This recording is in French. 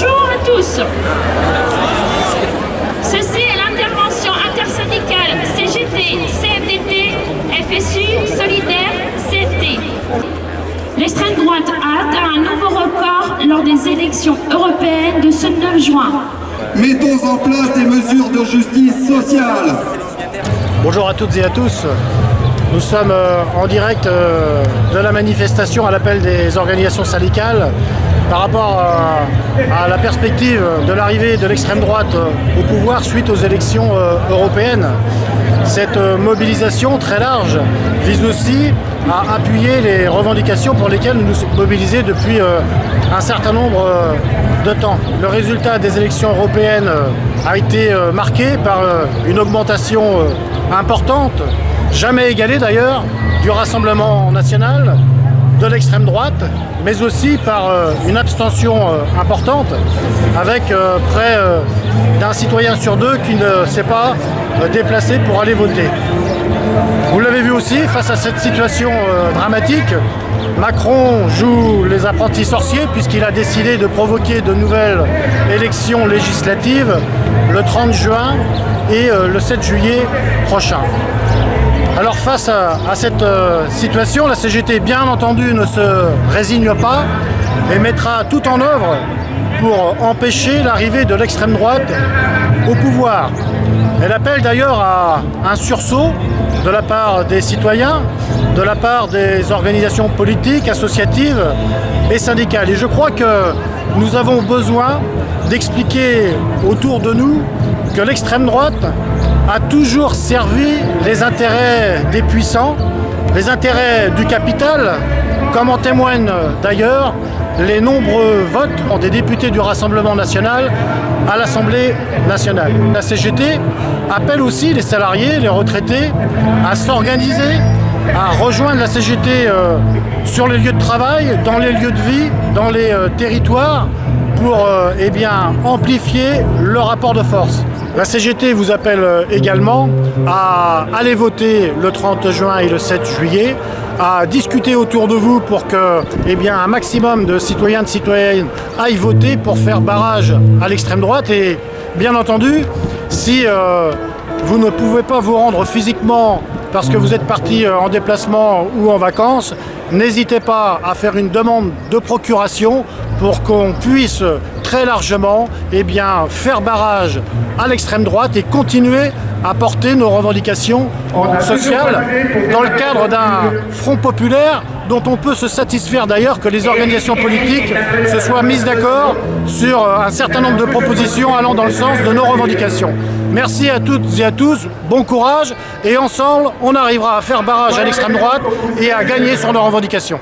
Bonjour à tous. Ceci est l'intervention intersyndicale CGT, CFDT, FSU, Solidaire, CFT. L'extrême droite a atteint un nouveau record lors des élections européennes de ce 9 juin. Mettons en place des mesures de justice sociale. Bonjour à toutes et à tous. Nous sommes en direct de la manifestation à l'appel des organisations syndicales par rapport à la perspective de l'arrivée de l'extrême droite au pouvoir suite aux élections européennes. Cette mobilisation très large vise aussi à appuyer les revendications pour lesquelles nous nous sommes mobilisés depuis un certain nombre de temps. Le résultat des élections européennes a été marqué par une augmentation importante, jamais égalée d'ailleurs, du Rassemblement national, de l'extrême droite, mais aussi par une abstention importante, avec près d'un citoyen sur deux qui ne s'est pas déplacé pour aller voter. Vous l'avez vu aussi, face à cette situation dramatique, Macron joue les apprentis sorciers puisqu'il a décidé de provoquer de nouvelles élections législatives le 30 juin et le 7 juillet prochain. Alors face à cette situation, la CGT bien entendu ne se résigne pas et mettra tout en œuvre pour empêcher l'arrivée de l'extrême droite au pouvoir. Elle appelle d'ailleurs à un sursaut de la part des citoyens, de la part des organisations politiques, associatives et syndicales. Et je crois que nous avons besoin d'expliquer autour de nous que l'extrême droite a toujours servi les intérêts des puissants, les intérêts du capital, comme en témoignent d'ailleurs les nombreux votes des députés du Rassemblement national à l'Assemblée nationale. La CGT appelle aussi les salariés, les retraités à s'organiser, à rejoindre la CGT sur les lieux de travail, dans les lieux de vie, dans les territoires, pour amplifier le rapport de force. La CGT vous appelle également à aller voter le 30 juin et le 7 juillet, à discuter autour de vous pour que un maximum de citoyens et de citoyennes aillent voter pour faire barrage à l'extrême droite. Et bien entendu, si vous ne pouvez pas vous rendre physiquement parce que vous êtes parti en déplacement ou en vacances, n'hésitez pas à faire une demande de procuration pour qu'on puisse très largement faire barrage à l'extrême droite et continuer à porter nos revendications sociales dans le cadre d'un front populaire dont on peut se satisfaire d'ailleurs que les organisations politiques se soient mises d'accord sur un certain nombre de propositions allant dans le sens de nos revendications. Merci à toutes et à tous, bon courage et ensemble on arrivera à faire barrage à l'extrême droite et à gagner sur nos revendications.